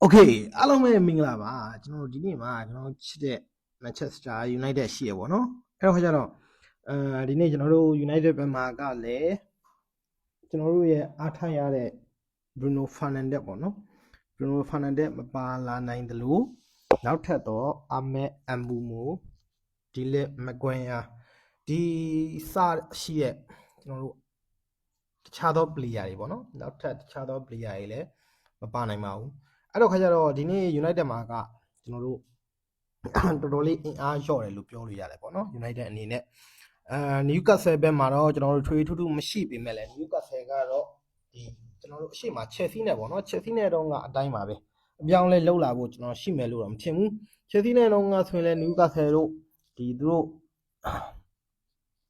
โอเคအားလုံးပဲမင်္ဂလာပါကျွန်တော်ဒီနေ့မှာကျွန်တော်ချစ်တဲ့ Manchester United ရှိရပေါ့နော်အဲ့တော့ခါကျတော့ဒီနေ့ကျွန်တော်တို့ United ဘက်မှာကလည်းကျွန်တော်တို့ရဲ့အားထားရတဲ့ Bruno Fernandes ပေါ့နော် Bruno Fernandes မပါလာနိုင်တယ်လို့နောက်ထပ်တော့ Ahmed Mbumo ဒီလက် Maguire ဒီစရှိရဲ့ကျွန်တော်တို့တခြားသော player တွေပေါ့နော်နောက်ထပ်တခြားသော player တွေလည်းမပါနိုင်ပါဘူးအဲ့တော့ခါကျတော့ဒီနေ့ United မှာကကျွန်တော်တို့တော်တော်လေးအင်အားလျော့တယ်လို့ပြောလို့ရတယ်ပေါ့နော် United အနေနဲ့Newcastle ဘက်မှာတော့ကျွန်တော်တို့ထွေထူးထူးမရှိပေမဲ့လည်း Newcastle ကတော့ဒီကျွန်တော်တို့အရှိမ Chelsea နဲ့ပေါ့နော် Chelsea နဲ့တော့ကအတိုင်းပါပဲအပြောင်းလဲလှုပ်လာဖို့ကျွန်တော်ရှိမယ်လို့တော့မထင်ဘူး Chelsea နဲ့တော့ကဆိုရင်လည်း Newcastle တို့ဒီသူတို့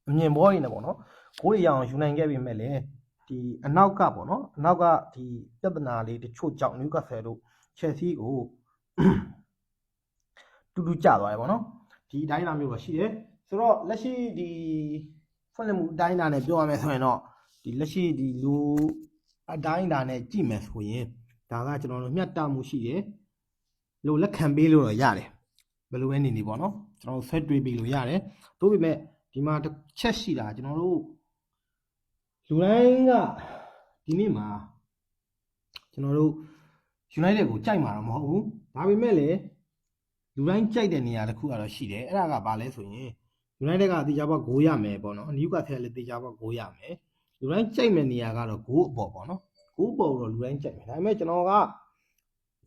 အမြင်ဘောတွေနဲ့ပေါ့နော်ကိုယ်ရအောင်ယူနိုင်ခဲ့ပေမဲ့လည်းဒီအနောက်ကပေါ့နော်အနောက်ကဒီပြဿနာလေးတချို့ကြောင့် Newcastle တို့ Chelsea ကိုတူတူကျသွားတယ်ပေါ့နော်ဒီအတိုင်းအတာမျိုးတော့ရှိတယ်ဆိုတော့လက်ရှိဒီဖွင့်လှစ်မှုအတိုင်းအတာနဲ့ပြောရမယ်ဆိုရင်တော့ဒီလက်ရှိဒီလူအတိုင်းအတာနဲ့ကြည့်မယ်ဆိုရင်ဒါကကျွန်တော်တို့မျှတမှုရှိတယ်လို့လက်ခံပေးလို့တော့ရတယ်ဘယ်လိုပဲနေနေပေါ့နော်ကျွန်တော်တို့ဆက်တွေးပြီးလို့ရတယ်သို့ပေမဲ့ဒီမှာတစ်ချက်ရှိတာကျွန်တော်တို့လူတိုင်းကဒီနေ့မှာကျွန်တော်တို့ United ကိုကြိုက်မှာတော့မဟုတ်ဘူးဒါပေမဲ့လည်းလူတိုင်းကြိုက်တဲ့နေရာတစ်ခုကတော့ရှိတယ်အဲ့ဒါကဘာလဲဆိုရင် United ကတေချာပေါက်ဂိုးရမယ်ပေါ့နော် Newcastle လည်းတေချာပေါက်ဂိုးရမယ်လူတိုင်းကြိုက်မဲ့နေရာကတော့ဂိုးအပေါ်ပေါ့နော်ဂိုးပေါ်တော့လူတိုင်းကြိုက်မယ်ဒါပေမဲ့ကျွန်တော်က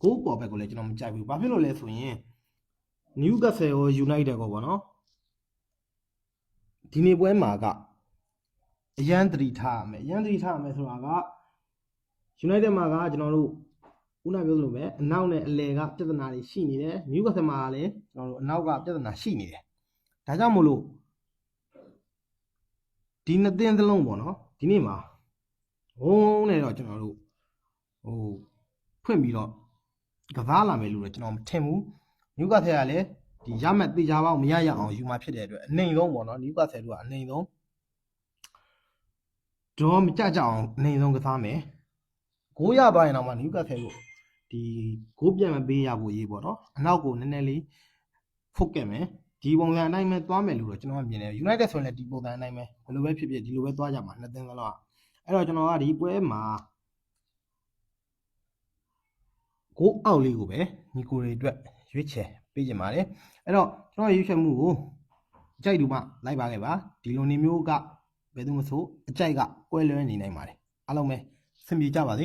ဂိုးပေါ်ဘက်ကိုလည်းကျွန်တော်မကြိုက်ဘူးဘာဖြစ်လို့လဲဆိုရင် Newcastle ရော United ကိုပေါ့နော်ဒီနေ့ပွဲမှာကအရန်သတိထားရမယ်အရန်သတိထားရမယ်ဆိုတာက United မှာကကျွန်တော်တို့ခုနပြောသလိုပဲအနောက်နဲ့အလယ်ကပြဿနာတွေရှိနေတယ် Newcastle မှာလည်းကျွန်တော်တို့အနောက်ကပြဿနာရှိနေတယ်ဒါကြောင့်မို့လို့ဒီနှစ်သင်းသလုံးပေါ့နော်ဒီနေ့မှာဝုန်းနဲ့တော့ကျွန်တော်တို့ဖွင့်ပြီးတော့ကစားလာမယ်လို့တော့ကျွန်တော်မထင်ဘူး Newcastle ကလည်းဒီရမှတ်တေချာပေါက်မရရအောင်ယူมาဖြစ်တဲ့အတွက်အနေဆုံးပေါ့နော် Newcastle တို့ကအနေဆုံးတော့မကြကြအောင်အနေဆုံးကစားမယ်ဂိုးရပါရင်တော့မှ Newcastle တို့ဒီဂိုးပြန်မပေးရဖို့ရေးပေါ့နော်အနောက်ကိုနည်းနည်းလေးဖုတ်ခဲ့မယ်ဒီပုံစံအတိုင်းပဲသွားမယ်လို့တော့ကျွန်တော်မြင်တယ် United ဆိုရင်လည်းဒီပုံစံအတိုင်းပဲဘယ်လိုပဲဖြစ်ဖြစ်ဒီလိုပဲသွားကြမှာနှစ်သင်းသလုံးအဲ့တော့ကျွန်တော်ကဒီပွဲမှာဂိုးအောက်လေးကိုပဲညီကိုတွေအတွက်ရွေးချယ်ပေးကြပါတယ်အဲ့တော့ကျွန်တော်ရွေးချယ်မှုကိုအကြိုက်တူမှလိုက်ပါခဲ့ပါဒီလိုနေမျိုးကဘယ်သူမှမဆိုအကြိုက်ကကွဲလွဲနေနိုင်ပါတယ်အားလုံးပဲအဆင်ပြေကြပါစေ